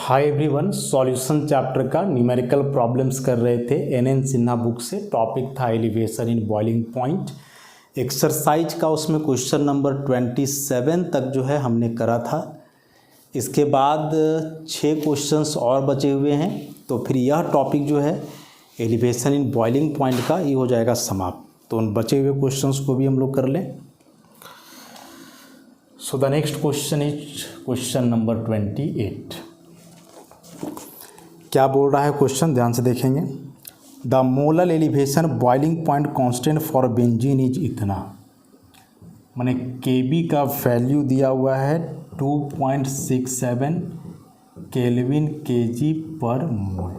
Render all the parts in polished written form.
Hi everyone, solution chapter का numerical problems कर रहे थे एन सिन्हा बुक से। टॉपिक था elevation in boiling point. Exercise का उसमें क्वेश्चन नंबर 27 तक जो है हमने करा था। इसके बाद 6 क्वेश्चंस और बचे हुए हैं, तो फिर यह टॉपिक जो है एलिवेशन इन बॉइलिंग पॉइंट का ये हो जाएगा समाप्त। तो उन बचे हुए क्वेश्चंस को भी हम लोग कर लें। So the next question is question number 28। क्या बोल रहा है क्वेश्चन, ध्यान से देखेंगे। The molar elevation boiling point constant for benzene is इतना, माने केबी का वैल्यू दिया हुआ है 2.67 kelvin kg per mole.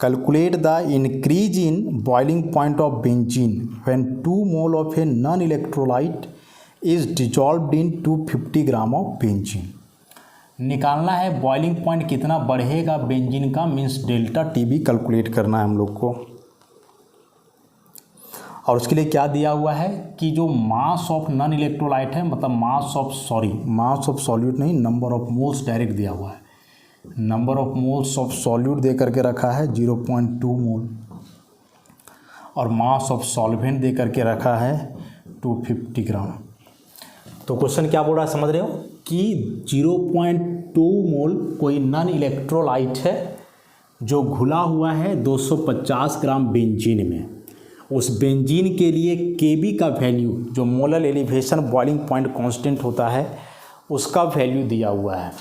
Calculate the increase in boiling point of benzene when 2 mole of a non electrolyte is dissolved in 250 gram of benzene. निकालना है boiling point कितना बढ़ेगा बेंजीन का, मीन्स डेल्टा टीबी कैलकुलेट करना है हम लोग को। और उसके लिए क्या दिया हुआ है कि जो मास ऑफ नॉन इलेक्ट्रोलाइट है, मतलब मास ऑफ सॉल्यूट नहीं, नंबर ऑफ मोल्स डायरेक्ट दिया हुआ है। Number of moles of solute दे करके रखा है 0.2 मोल, और मास ऑफ सॉल्वेंट दे करके रखा है 250 ग्राम। तो क्वेश्चन क्या बोल रहा है समझ रहे हो कि 0.2 मोल कोई नॉन इलेक्ट्रोलाइट है जो घुला हुआ है 250 ग्राम बेंजीन में। उस बेंजीन के लिए केबी का वैल्यू, जो molar elevation boiling point constant होता है, उसका वैल्यू दिया हुआ है।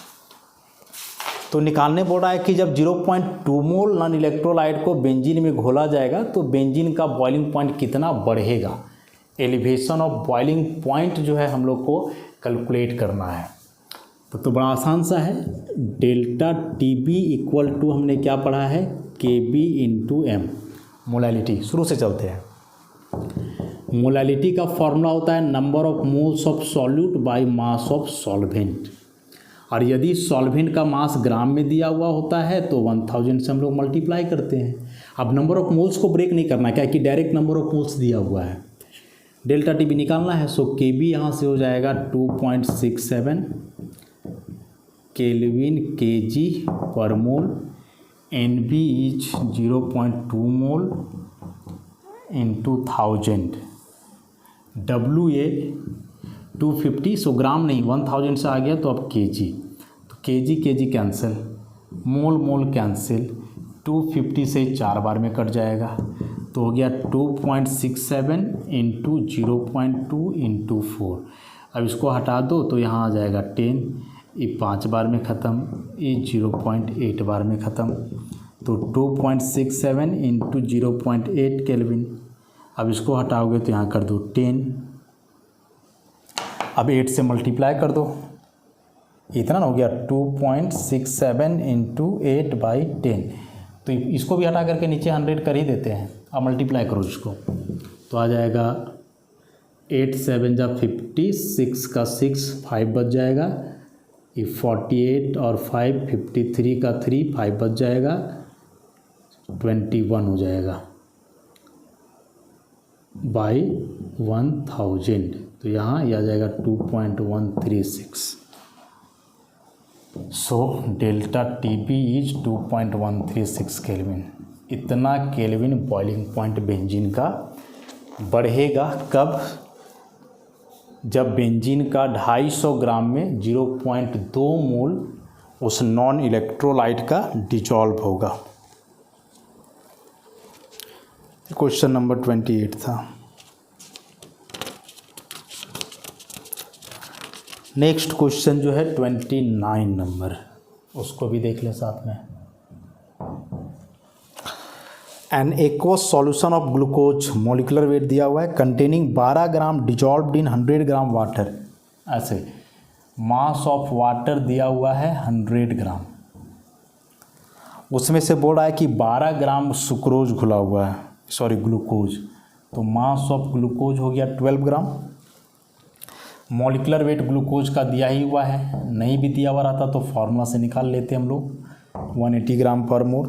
तो निकालने बोल रहा है कि जब 0.2 मोल नॉन इलेक्ट्रोलाइट को बेंजीन में घोला जाएगा तो बेंजीन का बॉइलिंग पॉइंट कितना बढ़ेगा। एलिवेशन ऑफ बॉइलिंग पॉइंट जो है हम लोग को कैलकुलेट करना है। तो बड़ा आसान सा है। Delta T B equal to हमने क्या पढ़ा है, के बी इंटू एम, मोलैलिटी। शुरू से चलते हैं। मोलैलिटी का फॉर्मूला होता है number of moles of solute by mass of solvent. और यदि सॉल्वेंट का मास ग्राम में दिया हुआ होता है तो 1000 से हम लोग मल्टीप्लाई करते हैं। अब नंबर ऑफ मोल्स को ब्रेक नहीं करना, क्या कि डायरेक्ट नंबर ऑफ मोल्स दिया हुआ है। डेल्टा टी बी निकालना है, सो के बी यहाँ से हो जाएगा 2.67 kelvin kg per mole. N B is 0.2 mole into 1000। W A 250, so gram नहीं, 1000 से आ गया तो अब केजी। तो केजी कैंसिल, मोल कैंसिल, 250 से 4 बार में कट जाएगा तो हो गया 2.67 इंटू 0.2 इंटू 4। अब इसको हटा दो तो यहाँ आ जाएगा 10, ये 5 बार में ख़त्म, ये 0.8 बार में ख़त्म। तो 2.67 इंटू 0.8 केल्विन। अब इसको हटाओगे तो यहाँ कर दो 10, अब 8 से मल्टीप्लाई कर दो, इतना ना हो गया 2.67 इंटू 8/10। तो इसको भी हटा करके नीचे 100 कर ही देते हैं। अब मल्टीप्लाई करो इसको तो आ जाएगा 8 7 जा 50, 6 का 6, 5 बच जाएगा। ये 48 और 5 53 का 3, 5 बच जाएगा, 21 हो जाएगा बाई 1000। तो यहाँ ये आ जाएगा 2.136। So delta T B is 2.136 kelvin. इतना केल्विन बॉइलिंग पॉइंट बेंजीन का बढ़ेगा कब, जब बेंजीन का 250 ग्राम में 0.2 मोल उस नॉन इलेक्ट्रोलाइट का डिजॉल्व होगा। क्वेश्चन नंबर 28 था। नेक्स्ट क्वेश्चन जो है 29 नंबर, उसको भी देख ले साथ में। An aqueous solution of glucose, molecular weight दिया हुआ है, कंटेनिंग 12 ग्राम डिजॉल्व्ड इन 100 ग्राम वाटर। ऐसे मास ऑफ वाटर दिया हुआ है 100 ग्राम, उसमें से बोल रहा है कि 12 ग्राम सुक्रोज घुला हुआ है, सॉरी ग्लूकोज। तो मास ऑफ ग्लूकोज हो गया 12 ग्राम। मॉलिकुलर वेट ग्लूकोज का दिया ही हुआ है, नहीं भी दिया हुआ रहता तो फार्मूला से निकाल लेते हम लोग, 180 ग्राम पर मोल।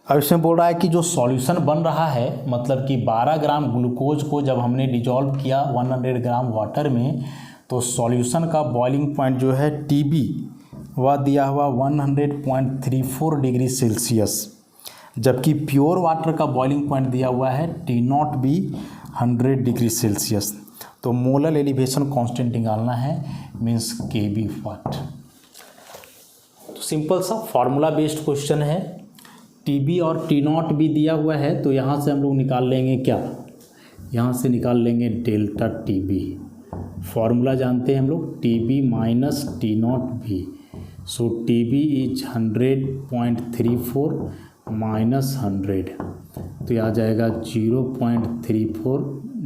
अब इसमें बोल रहा है कि जो सॉल्यूशन बन रहा है, मतलब कि 12 ग्राम ग्लूकोज को जब हमने डिजॉल्व किया 100 ग्राम वाटर में, तो सॉल्यूशन का बॉइलिंग पॉइंट जो है TB वह दिया हुआ 100.34 डिग्री सेल्सियस, जबकि प्योर वाटर का बॉइलिंग पॉइंट दिया हुआ है T0 भी 100 डिग्री सेल्सियस। तो मोलर एलिवेशन कांस्टेंट निकालना है, मीन्स KB वाट। तो सिंपल सा फार्मूला बेस्ड क्वेश्चन है। TB और T0 भी दिया हुआ है, तो यहाँ से हम लोग निकाल लेंगे क्या, यहाँ से निकाल लेंगे डेल्टा TB। फार्मूला जानते हैं हम लोग, TB माइनस T0 भी। सो TB इज 100.34 माइनस 100, तो यह आ जाएगा 0.34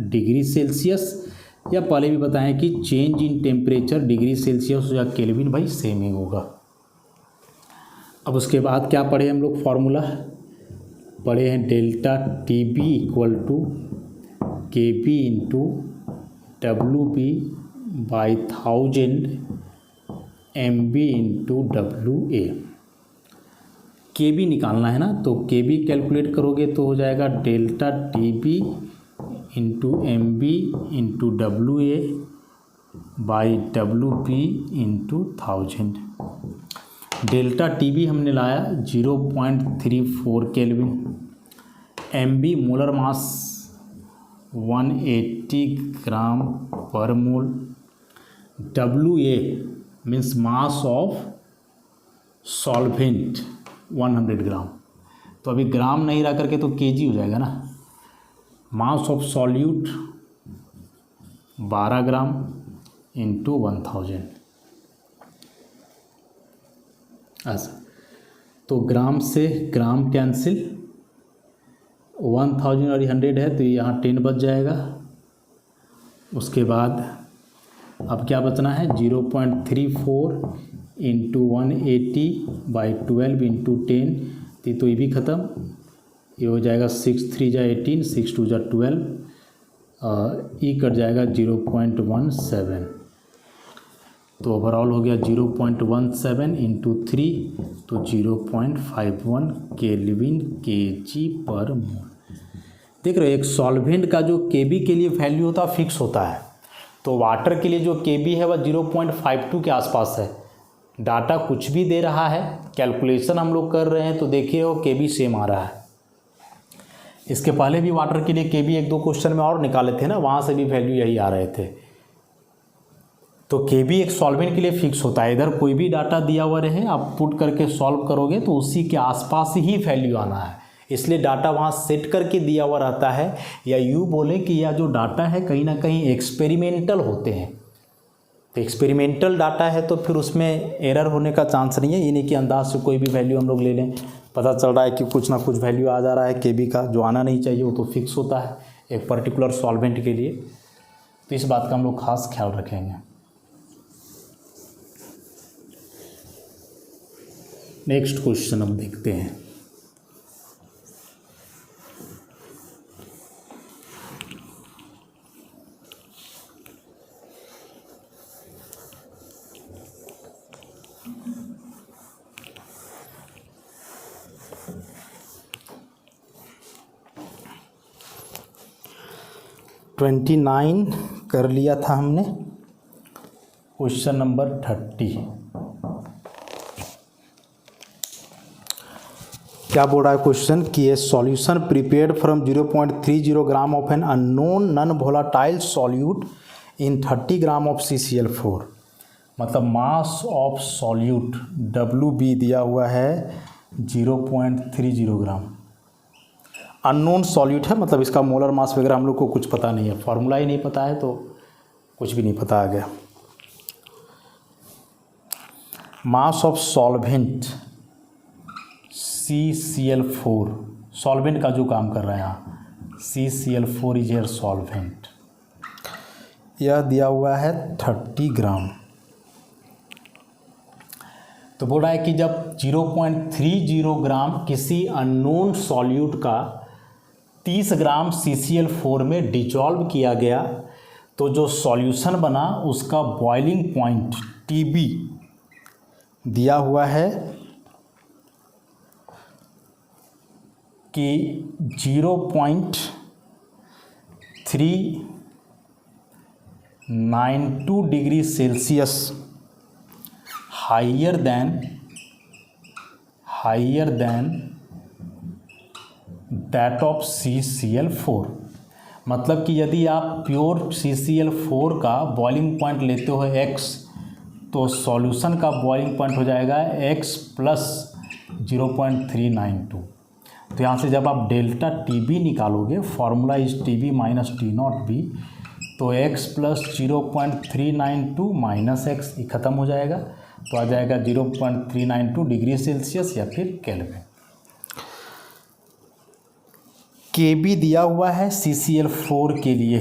डिग्री सेल्सियस। या पहले भी बताएं कि change in temperature degree Celsius या केल्विन भाई सेम ही होगा। अब उसके बाद क्या पढ़े हम लोग, फार्मूला पढ़े हैं delta TB equal to KB into WB by 1000 MB into WA। KB निकालना है ना, तो KB कैलकुलेट करोगे तो हो जाएगा delta TB into MB into WA by WB into 1000। Delta TB हमने लाया 0.34 केल्विन, MB मोलर मास 180 ग्राम पर मोल, WA means mass of solvent 100 ग्राम। तो अभी ग्राम नहीं रह करके तो केजी हो जाएगा ना। मास ऑफ सॉल्यूट 12 ग्राम इंटू 1000 ऐसा। तो ग्राम से ग्राम कैंसिल, 1000 और 100 है तो यहाँ 10 बच जाएगा। उसके बाद अब क्या बचना है, 0.34 इंटू 180 बाई 12 इंटू 10, तो ये भी ख़त्म, ये हो जाएगा 6 3 जा 18, 6 2 जा 12, ई कट जाएगा 0.17। तो ओवरऑल हो गया 0.17 इंटू 3, तो 0.51 केल्विन केजी पर मोल। देख रहे हो, एक सॉल्वेंट का जो KB के लिए वैल्यू होता है फिक्स होता है, तो वाटर के लिए जो KB है वह 0.52 के आसपास है। डाटा कुछ भी दे रहा है, कैलकुलेशन हम लोग कर रहे हैं तो देखिए वो KB सेम आ रहा है। इसके पहले भी वाटर के लिए KB 1-2 क्वेश्चन में और निकाले थे ना, वहाँ से भी वैल्यू यही आ रहे थे। तो KB एक सॉल्वेंट के लिए फिक्स होता है, इधर कोई भी डाटा दिया हुआ रहे आप पुट करके सॉल्व करोगे तो उसी के आसपास ही वैल्यू आना है, इसलिए डाटा वहाँ सेट करके दिया हुआ रहता है। या यूँ बोले कि यह जो डाटा है कहीं ना कहीं एक्सपेरिमेंटल होते हैं, तो एक्सपेरिमेंटल डाटा है तो फिर उसमें एरर होने का चांस नहीं है। ये नहीं कि अंदाज से कोई भी वैल्यू हम लोग ले लें, पता चल रहा है कि कुछ ना कुछ वैल्यू आ जा रहा है KB का, जो आना नहीं चाहिए वो तो फिक्स होता है एक पर्टिकुलर सॉल्वेंट के लिए। तो इस बात का हम लोग खास ख्याल रखेंगे। नेक्स्ट क्वेश्चन हम देखते हैं। ट्वेंटी 29 कर लिया था हमने। क्वेश्चन नंबर 30 क्या बोल रहा है क्वेश्चन कि ए solution prepared from 0.30 gram of an unknown non volatile solute in 30 gram of CCl4, मतलब मास ऑफ सॉल्यूट WB दिया हुआ है 0.30 ग्राम। अननोन सॉल्यूट है, मतलब इसका मोलर मास वगैरह हम लोग को कुछ पता नहीं है, फार्मूला ही नहीं पता है तो कुछ भी नहीं पता आ गया। मास ऑफ सॉल्वेंट CCl4, सॉल्वेंट का जो काम कर रहा है यहाँ CCl4 इज एयर सॉल्वेंट, यह दिया हुआ है 30 ग्राम। तो बोल रहा है कि जब 0.30 ग्राम किसी अननोन सॉल्यूट का 30 ग्राम CCl4 में डिजॉल्व किया गया तो जो सॉल्यूशन बना उसका बॉइलिंग पॉइंट TB दिया हुआ है कि 0.392 degree Celsius higher than that of CCl4। मतलब कि यदि आप प्योर CCl4 का बॉइलिंग पॉइंट लेते हो x, तो सॉल्यूशन का बॉइलिंग पॉइंट हो जाएगा x प्लस 0.392। तो यहाँ से जब आप डेल्टा TB निकालोगे, formula is TB minus T0B, तो x प्लस 0.392 माइनस x ख़त्म हो जाएगा, तो आ जाएगा 0.392 डिग्री सेल्सियस या फिर केल्विन। KB दिया हुआ है CCl4 के लिए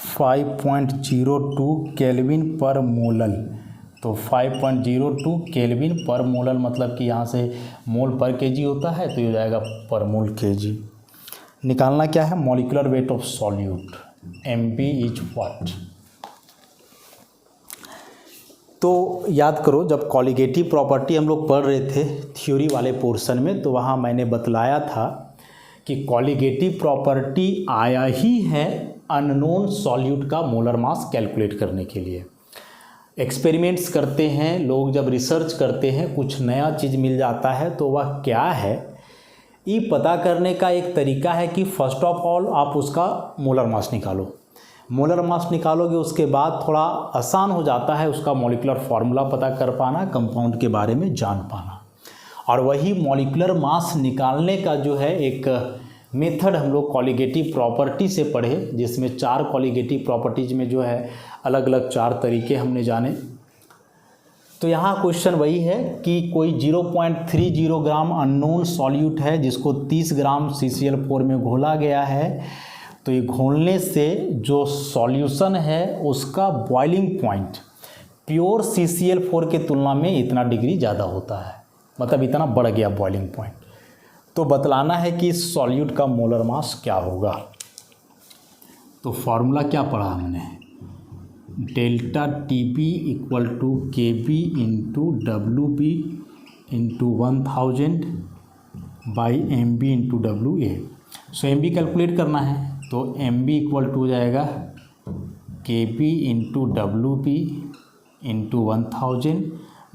5.02 केल्विन पर मोलल। तो 5.02 केल्विन पर मोलल मतलब कि यहाँ से मोल पर केजी होता है, तो ये हो जाएगा पर मोल केजी। निकालना क्या है? Molecular weight of solute, MB is what. तो याद करो, जब कॉलिगेटिव प्रॉपर्टी हम लोग पढ़ रहे थे थ्योरी वाले पोर्शन में, तो वहाँ मैंने बतलाया था कि कॉलिगेटिव प्रॉपर्टी आया ही है अननोन सॉल्यूट का मोलर मास कैलकुलेट करने के लिए। एक्सपेरिमेंट्स करते हैं लोग, जब रिसर्च करते हैं कुछ नया चीज़ मिल जाता है, तो वह क्या है ये पता करने का एक तरीका है कि फर्स्ट ऑफ ऑल आप उसका मोलर मास निकालो। मोलर मास निकालोगे उसके बाद थोड़ा आसान हो जाता है उसका मॉलिक्यूलर फार्मूला पता कर पाना, कंपाउंड के बारे में जान पाना। और वही मॉलिक्यूलर मास निकालने का जो है एक मेथड हम लोग कॉलिगेटिव प्रॉपर्टी से पढ़े, जिसमें 4 कॉलिगेटिव प्रॉपर्टीज़ में जो है अलग अलग 4 तरीके हमने जाने। तो यहाँ क्वेश्चन वही है कि कोई 0.30 ग्राम अननोन सॉल्यूट है जिसको 30 ग्राम CCl4 में घोला गया है। तो ये घोलने से जो सॉल्यूशन है उसका बॉइलिंग पॉइंट प्योर CCl4 के तुलना में इतना डिग्री ज़्यादा होता है, मतलब इतना बढ़ गया बॉइलिंग पॉइंट। तो बतलाना है कि इस सॉल्यूट का मोलर मास क्या होगा। तो फॉर्मूला क्या पढ़ा हमने? Delta TB equal to KB into WB into 1000 by MB into WA। So MB calculate करना है, तो MB इक्वल टू हो जाएगा KB into WB into 1000,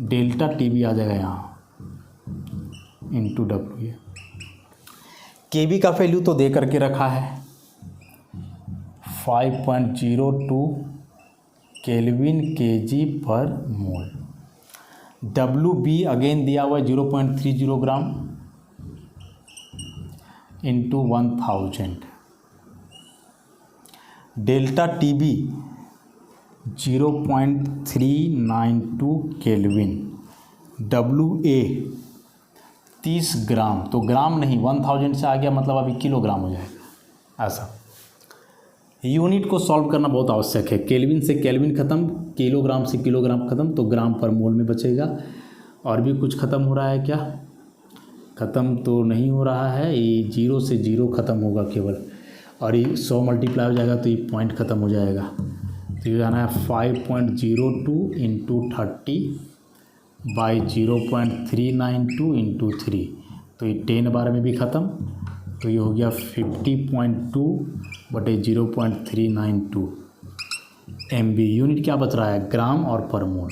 delta TB आ जाएगा यहाँ इंटू WA। KB का वैल्यू तो दे करके रखा है 5.02 केल्विन केजी पर मोल। WB अगेन दिया हुआ है 0.30 gram into 1000। Delta TB 0.392 kelvin. WA 30 ग्राम, तो ग्राम नहीं 1000 से आ गया मतलब अभी किलोग्राम हो जाएगा। ऐसा यूनिट को सॉल्व करना बहुत आवश्यक है। केल्विन से केल्विन ख़त्म, किलोग्राम से किलोग्राम ख़त्म, तो ग्राम पर मोल में बचेगा। और भी कुछ ख़त्म हो रहा है क्या? ख़त्म तो नहीं हो रहा है, ये 0 से 0 ख़त्म होगा केवल, और ये 100 मल्टीप्लाई हो जाएगा तो ये पॉइंट ख़त्म हो जाएगा। तो ये जाना है 5.02 इंटू 30 बाई 0.392 इंटू 3, तो ये 10 बार में भी ख़त्म, तो ये हो गया 50.2 बटे 0.392 MB। यूनिट क्या बच रहा है? ग्राम और पर मोल।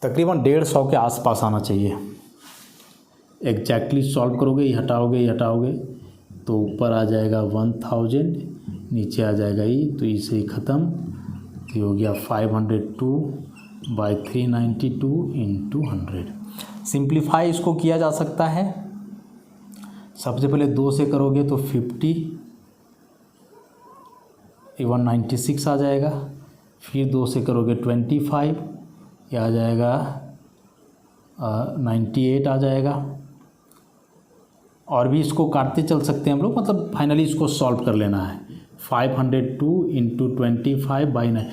तकरीबन 150 के आसपास आना चाहिए। एग्जैक्टली सॉल्व करोगे, ये हटाओगे तो ऊपर आ जाएगा 1000, नीचे आ जाएगा ये, तो इसे ही ख़त्म। ये हो गया 502 बाई 392 इंटू 100। सिंप्लीफाई इसको किया जा सकता है। सबसे पहले 2 से करोगे तो 50, 196 आ जाएगा। फिर 2 से करोगे 25, यह आ जाएगा 98 आ जाएगा। और भी इसको काटते चल सकते हैं हम लोग, मतलब फाइनली इसको सॉल्व कर लेना है। 502 इंटू 25 बाई 9,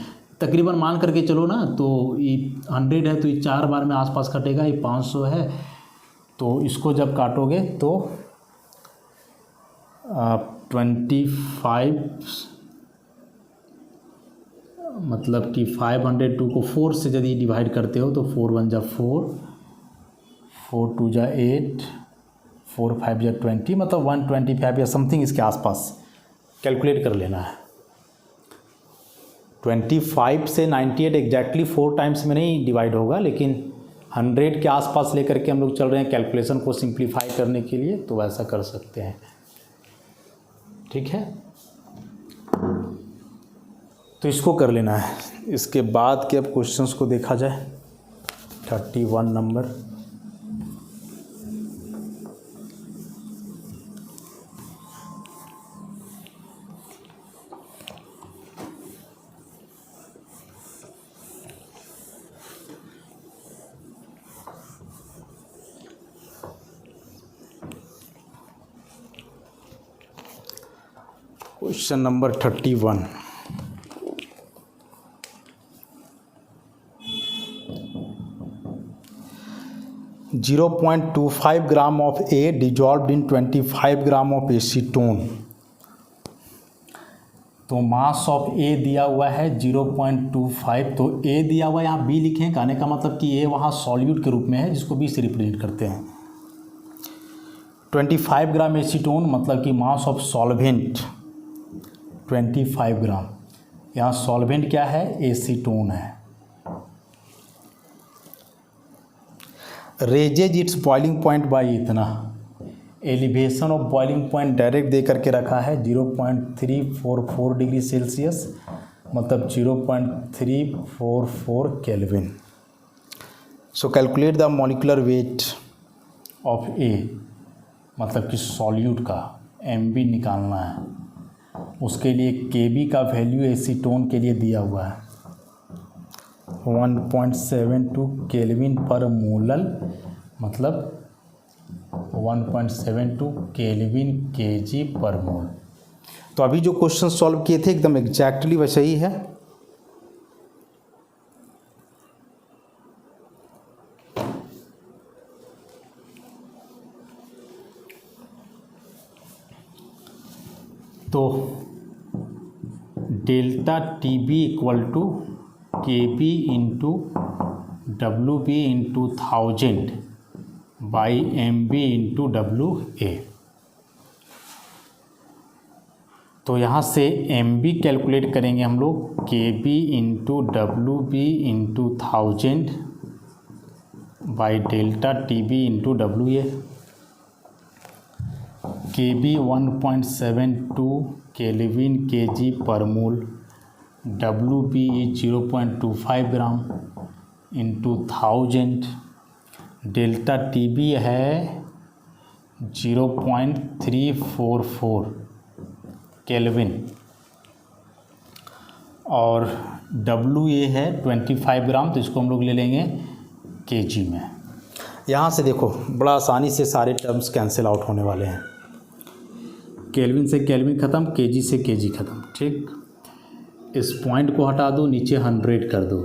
तकरीबन मान करके चलो ना, तो ये 100 है तो ये 4 बार में आसपास कटेगा, ये 500 है, तो इसको जब काटोगे तो 25 मतलब कि 502 को 4 से यदि डिवाइड करते हो तो 4 1 जा 4, 4 2 जा 8, 4 5 जा 20, मतलब 125 या समथिंग इसके आसपास कैलकुलेट कर लेना है। 25 से 98 एग्जैक्टली 4 टाइम्स में नहीं डिवाइड होगा, लेकिन 100 के आसपास लेकर के हम लोग चल रहे हैं कैलकुलेशन को सिंप्लीफाई करने के लिए, तो ऐसा कर सकते हैं। ठीक है, तो इसको कर लेना है। इसके बाद के अब क्वेश्चंस को देखा जाए। 31 number, question number 31। (0.25 gram of A dissolved in 25 gram of acetone. तो मास ऑफ A दिया हुआ है 0.25, तो A दिया हुआ है, यहाँ B लिखें, कहने का मतलब कि A वहाँ सॉल्यूट के रूप में है, जिसको B से रिप्रेजेंट करते हैं। 25 ग्राम एसीटोन मतलब कि मास ऑफ सॉल्वेंट 25 ग्राम, यहाँ सॉल्वेंट क्या है, एसीटोन है। Raises its boiling point by इतना, elevation of boiling point direct दे करके रखा है 0.344 डिग्री सेल्सियस, मतलब 0.344 kelvin. So calculate the molecular weight of A, मतलब कि सॉल्यूट का MB निकालना है। उसके लिए KB का वैल्यू एसीटोन के लिए दिया हुआ है 1.72 केल्विन पर मोलल, मतलब 1.72 केल्विन kg पर मोल। तो अभी जो क्वेश्चन सॉल्व किए थे एकदम एग्जैक्टली वैसे ही है। तो delta TB equal to KB into WB into 1000 by MB into WA। तो यहाँ से MB कैलकुलेट करेंगे हम लोग, KB into WB into 1000 by delta TB into WA। KB 1.72 kelvin kg पर मोल, WB is 0.25 gram into 1000, delta TB है 0.344 kelvin, और WA है 25 ग्राम, तो इसको हम लोग ले लेंगे kg में। यहाँ से देखो बड़ा आसानी से सारे टर्म्स कैंसिल आउट होने वाले हैं। केल्विन से केल्विन ख़त्म, kg से kg ख़त्म। ठीक, इस पॉइंट को हटा दो, नीचे 100 कर दो,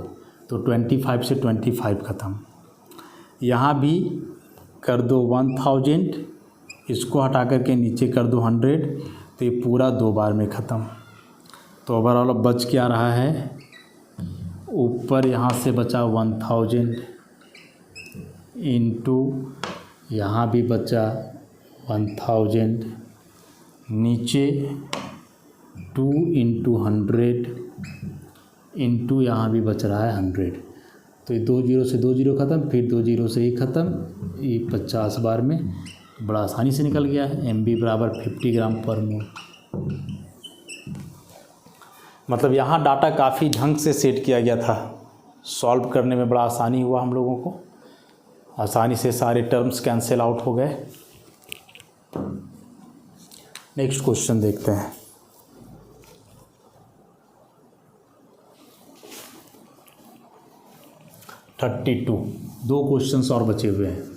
तो 25 से 25 ख़त्म। यहाँ भी कर दो 1000, इसको हटा करके नीचे कर दो 100, तो ये पूरा 2 बार में ख़त्म। तो ओवरऑल बच क्या रहा है, ऊपर यहाँ से बचा 1000 इंटू यहाँ भी बचा 1000, नीचे 2 इंटू 100 इंटू यहाँ भी बच रहा है 100। तो ये 2 जीरो से 2 जीरो ख़त्म, फिर 2 जीरो से ही ख़त्म, ये 50 बार में बड़ा आसानी से निकल गया है। MB बराबर 50 ग्राम पर मोल। मतलब यहाँ डाटा काफ़ी ढंग से सेट किया गया था, सॉल्व करने में बड़ा आसानी हुआ हम लोगों को, आसानी से सारे टर्म्स कैंसिल आउट हो गए। नेक्स्ट क्वेश्चन देखते हैं। थर्टी 2 क्वेश्चंस और बचे हुए हैं।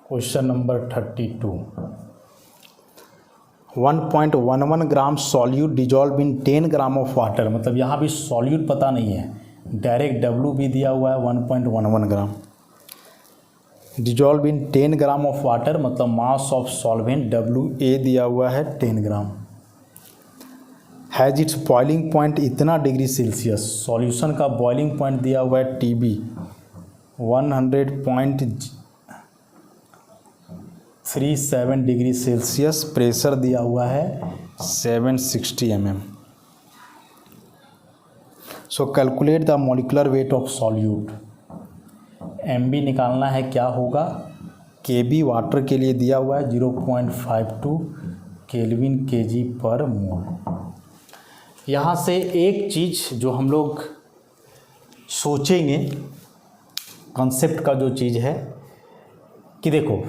Question number 32। 1.11 gram solute dissolve in 10 gram of water, मतलब यहाँ भी सॉल्यूट पता नहीं है, डायरेक्ट W भी दिया हुआ है 1.11 gram. Dissolve in 10 gram of water, मतलब मास ऑफ सॉल्वेंट WA दिया हुआ है 10 gram. Has its boiling point इतना डिग्री सेल्सियस, सॉल्यूशन का बॉइलिंग पॉइंट दिया हुआ है TB 100.37 डिग्री सेल्सियस, प्रेशर दिया हुआ है 760 mm। So calculate the molecular weight of solute. MB निकालना है, क्या होगा, KB वाटर के लिए दिया हुआ है 0.52 केल्विन kg पर मोल। यहाँ से एक चीज़ जो हम लोग सोचेंगे, कॉन्सेप्ट का जो चीज़ है कि देखो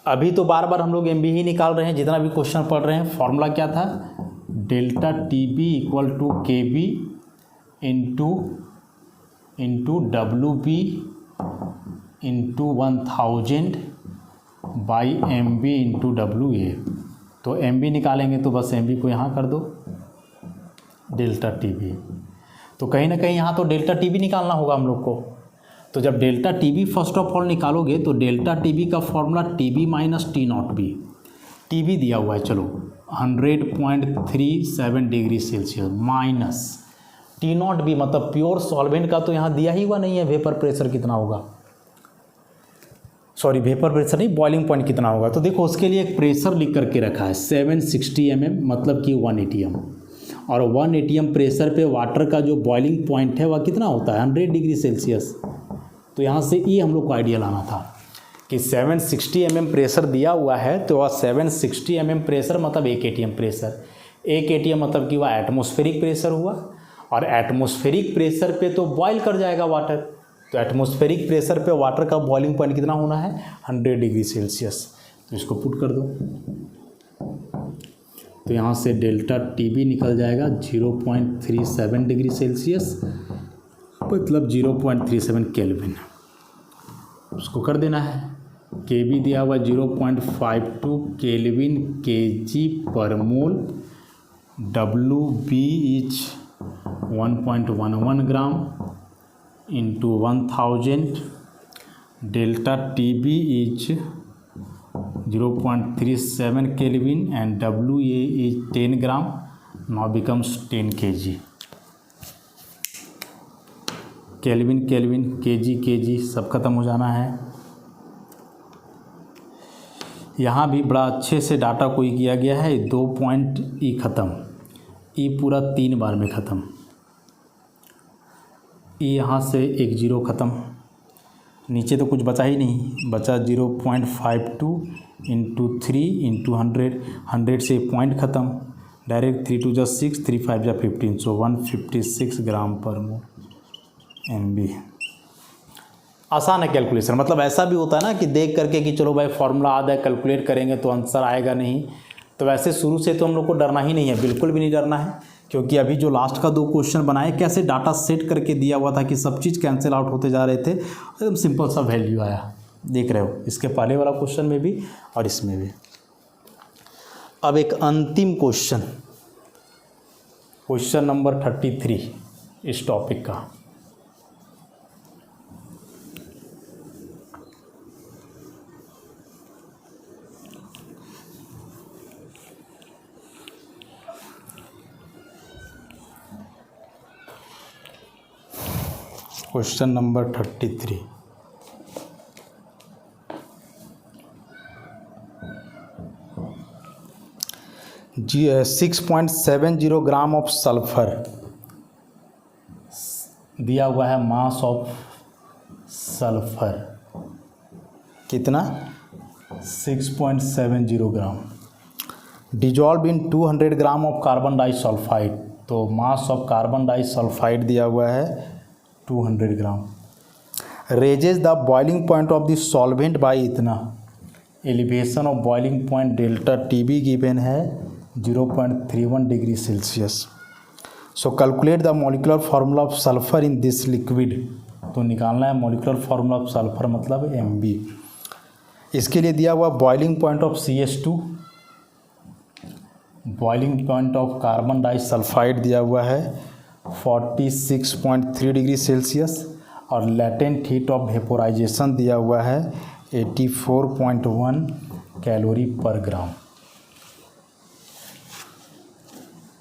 अभी तो बार बार हम लोग MB ही निकाल रहे हैं, जितना भी क्वेश्चन पढ़ रहे हैं। फॉर्मूला क्या था, delta TB equal to KB into WB into 1000 by MB into WA। तो MB निकालेंगे तो बस MB को यहाँ कर दो, डेल्टा TB। तो कहीं ना कहीं यहाँ तो डेल्टा TB निकालना होगा हम लोग को। तो जब delta TB first of all निकालोगे तो डेल्टा TB का formula TB minus T0B। TB दिया हुआ है, चलो 100.37 डिग्री सेल्सियस माइनस T0B, मतलब प्योर सॉल्वेंट का तो यहाँ दिया ही हुआ नहीं है वेपर प्रेशर कितना होगा, सॉरी वेपर प्रेशर नहीं, बॉइलिंग पॉइंट कितना होगा। तो देखो उसके लिए एक प्रेशर लिख करके रखा है 760 mm, मतलब कि 180 m। और 180 m प्रेशर पे वाटर का जो बॉइलिंग पॉइंट है वह कितना होता है 100 डिग्री सेल्सियस। तो यहाँ से ये हम लोग को आइडिया लाना था कि 760 mm प्रेशर दिया हुआ है, तो वह 760 mm प्रेशर मतलब 1 atm प्रेशर। 1 atm मतलब कि वह एटमॉस्फेरिक प्रेशर हुआ, और एटमॉस्फेरिक प्रेशर पे तो बॉयल कर जाएगा वाटर। तो एटमॉस्फेरिक प्रेशर पे वाटर का बॉइलिंग पॉइंट कितना होना है 100 डिग्री सेल्सियस। तो इसको पुट कर दो, तो यहाँ से डेल्टा TB निकल जाएगा 0.37 डिग्री सेल्सियस, मतलब 0.37 केल्विन। उसको कर देना है। KB दिया हुआ 0.52 केल्विन kg पर मोल, WB is 1.11 gram into 1000, delta TB is 0.37 Kelvin and WA is 10 gram, now becomes 10 kg। Kelvin kg सब खत्म हो जाना है। यहाँ भी बड़ा अच्छे से डाटा कोई किया गया है। 2 पॉइंट ई ख़त्म, ई पूरा 3 बार में ख़त्म, ई यहाँ से 1 0 ख़त्म, नीचे तो कुछ बचा ही नहीं, बचा 0.52 इंटू 3 इंटू 100 से पॉइंट ख़त्म, डायरेक्ट 3 2 6 3 5 15, सो 156 ग्राम पर मोल MB। आसान है कैलकुलेशन, मतलब ऐसा भी होता है ना कि देख करके कि चलो भाई फॉर्मूला आधा कैलकुलेट करेंगे तो आंसर आएगा नहीं, तो वैसे शुरू से तो हम लोग को डरना ही नहीं है, बिल्कुल भी नहीं डरना है। क्योंकि अभी जो लास्ट का 2 क्वेश्चन बनाए कैसे डाटा सेट करके दिया हुआ था कि सब चीज़ कैंसिल आउट होते जा रहे थे, एकदम सिंपल सा वैल्यू आया, देख रहे हो इसके पहले वाला क्वेश्चन में भी और इसमें भी। अब एक अंतिम क्वेश्चन, क्वेश्चन नंबर 33 इस टॉपिक का। क्वेश्चन नंबर 33, जी 6.70 ग्राम ऑफ सल्फर दिया हुआ है, मास ऑफ सल्फर कितना 6.70 gram, dissolve in 200 gram of carbon disulphide. तो मास ऑफ कार्बन डाइसल्फाइड दिया हुआ है 200 gram. Raises the boiling point of the solvent by इतना, elevation of boiling point delta TB given है 0.31 degree Celsius. So calculate the molecular formula of sulphur in this liquid. तो निकालना है molecular formula of sulphur मतलब MB। इसके लिए दिया हुआ boiling point of CH2, boiling point of carbon disulphide दिया हुआ है 46.3 डिग्री सेल्सियस और लेटेंट हीट ऑफ वेपोराइजेशन दिया हुआ है 84.1 कैलोरी पर ग्राम।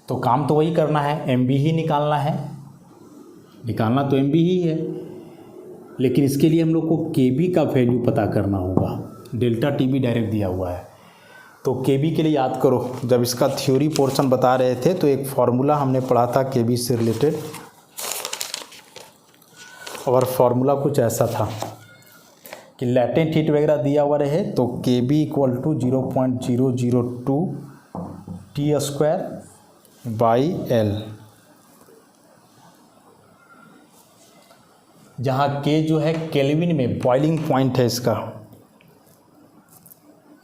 तो काम तो वही करना है, MB ही निकालना है, निकालना तो MB ही है, लेकिन इसके लिए हम लोग को KB का वैल्यू पता करना होगा। डेल्टा TB डायरेक्ट दिया हुआ है, तो KB के लिए याद करो, जब इसका थ्योरी पोर्शन बता रहे थे तो एक फार्मूला हमने पढ़ा था KB से रिलेटेड, और फार्मूला कुछ ऐसा था कि लेटेंट हीट वगैरह दिया हुआ रहे तो KB इक्वल टू 0.002 T²/L, जहाँ K जो है केल्विन में बॉइलिंग पॉइंट है इसका,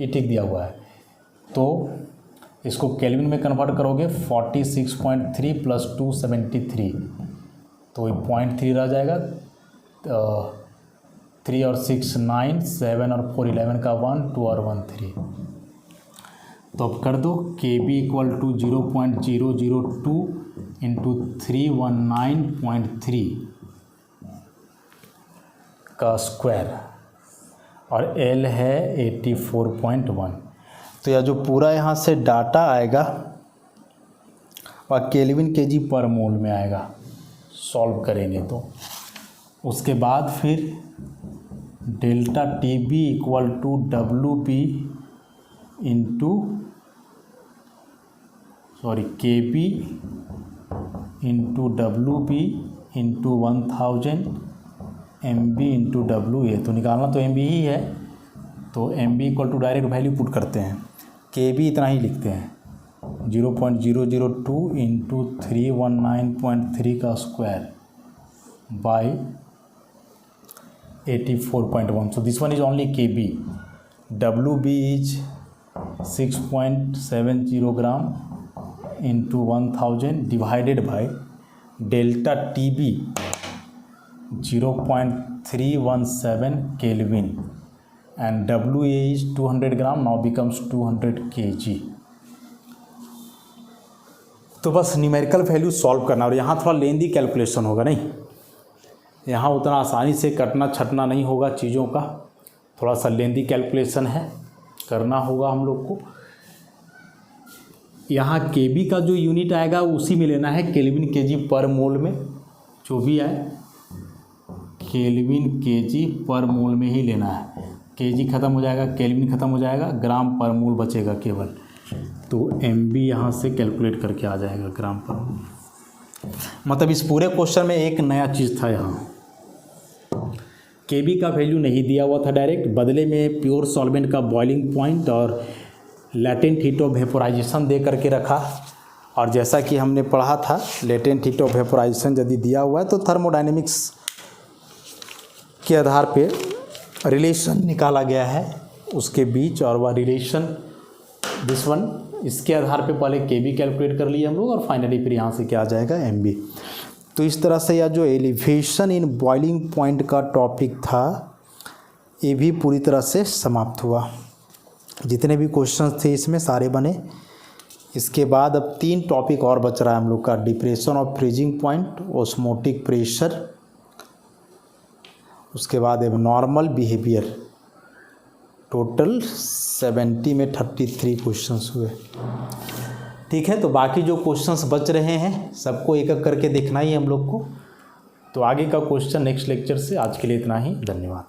ये ठीक दिया हुआ है। तो इसको केल्विन में कन्वर्ट करोगे 46.3 + 273, तो ये 0.3 रह जाएगा। 3 और 6 9, 7 और 4 11 का 1, 2 और 1 3। तो अब कर दो KB इक्वल टू 0.002 इंटू 319.3 का स्क्वायर, और L है 84.1। तो यह जो पूरा यहाँ से डाटा आएगा वह केल्विन kg पर मोल में आएगा, सॉल्व करेंगे तो। उसके बाद फिर delta TB equal to WB into KB into WB into 1000 MB into WA, तो निकालना तो MB ही है, तो MB equal to direct value put करते हैं, KB इतना ही लिखते हैं 0.002 इंटू 319.3 का square by 84.1। So this one is only KB. WB is 6.70 gram into 1000 divided by delta TB 0.317 Kelvin, and WA is 200 gram, now becomes 200 kg। तो बस numerical value solve करना, और यहाँ थोड़ा लेंदी कैलकुलेशन होगा, नहीं यहाँ उतना आसानी से कटना छटना नहीं होगा चीज़ों का, थोड़ा सा लेंदी कैलकुलेशन है, करना होगा हम लोग को। यहाँ KB का जो यूनिट आएगा उसी में लेना है, केल्विन kg पर मोल में, जो भी आए केल्विन kg पर मोल में ही लेना है। kg ख़त्म हो जाएगा, केल्विन ख़त्म हो जाएगा, ग्राम पर मोल बचेगा केवल, तो MB यहाँ से कैलकुलेट करके आ जाएगा ग्राम पर मोल। मतलब इस पूरे क्वेश्चन में एक नया चीज़ था, यहाँ KB का वैल्यू नहीं दिया हुआ था डायरेक्ट, बदले में प्योर सॉल्वेंट का बॉइलिंग पॉइंट और लेटेंट हीट ऑफ वेपोराइजेशन दे करके रखा। और जैसा कि हमने पढ़ा था, लेटेंट हीट ऑफ वेपोराइजेशन यदि दिया हुआ है तो थर्मोडायनेमिक्स के आधार पे रिलेशन निकाला गया है उसके बीच, और वह रिलेशन दिस वन, इसके आधार पे पहले KB कैलकुलेट कर लिए हम लोग, और फाइनली फिर यहाँ से क्या आ जाएगा MB। तो इस तरह से यह जो एलिवेशन इन बॉइलिंग पॉइंट का टॉपिक था ये भी पूरी तरह से समाप्त हुआ। जितने भी क्वेश्चंस थे इसमें सारे बने। इसके बाद अब 3 टॉपिक और बच रहा है हम लोग का, depression of freezing point, osmotic pressure, उसके बाद एबनॉर्मल बिहेवियर। टोटल 70 में 33 क्वेश्चंस हुए। ठीक है, तो बाकी जो क्वेश्चंस बच रहे हैं सबको एक एक करके देखना ही है हम लोग को। तो आगे का क्वेश्चन नेक्स्ट लेक्चर से। आज के लिए इतना ही, धन्यवाद।